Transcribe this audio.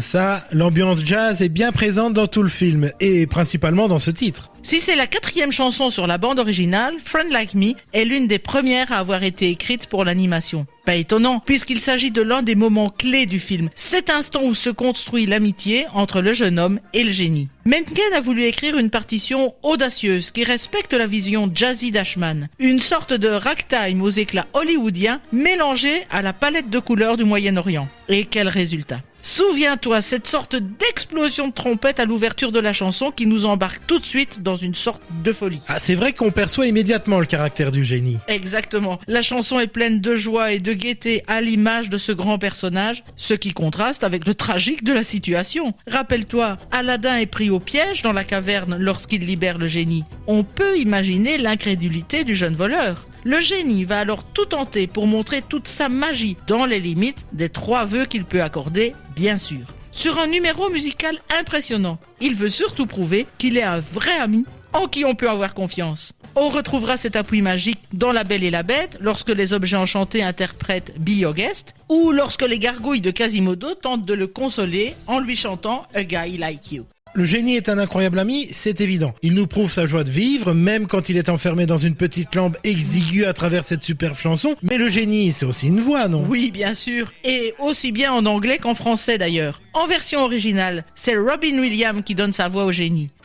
Ça, l'ambiance jazz est bien présente dans tout le film, et principalement dans ce titre. Si c'est la 4e chanson sur la bande originale, Friend Like Me est l'une des premières à avoir été écrite pour l'animation. Pas étonnant, puisqu'il s'agit de l'un des moments clés du film, cet instant où se construit l'amitié entre le jeune homme et le génie. Menken a voulu écrire une partition audacieuse qui respecte la vision jazzy d'Ashman, une sorte de ragtime aux éclats hollywoodiens mélangé à la palette de couleurs du Moyen-Orient. Et quel résultat! Souviens-toi, cette sorte d'explosion de trompette à l'ouverture de la chanson qui nous embarque tout de suite dans une sorte de folie. Ah, c'est vrai qu'on perçoit immédiatement le caractère du génie. Exactement. La chanson est pleine de joie et de gaieté à l'image de ce grand personnage, ce qui contraste avec le tragique de la situation. Rappelle-toi, Aladdin est pris au piège dans la caverne lorsqu'il libère le génie. On peut imaginer l'incrédulité du jeune voleur. Le génie va alors tout tenter pour montrer toute sa magie dans les limites des 3 vœux qu'il peut accorder, bien sûr. Sur un numéro musical impressionnant, il veut surtout prouver qu'il est un vrai ami en qui on peut avoir confiance. On retrouvera cet appui magique dans La Belle et la Bête lorsque les objets enchantés interprètent Be Your Guest ou lorsque les gargouilles de Quasimodo tentent de le consoler en lui chantant A Guy Like You. Le génie est un incroyable ami, c'est évident. Il nous prouve sa joie de vivre, même quand il est enfermé dans une petite lampe exiguë à travers cette superbe chanson. Mais le génie, c'est aussi une voix, non? Oui, bien sûr. Et aussi bien en anglais qu'en français d'ailleurs. En version originale, c'est Robin Williams qui donne sa voix au génie.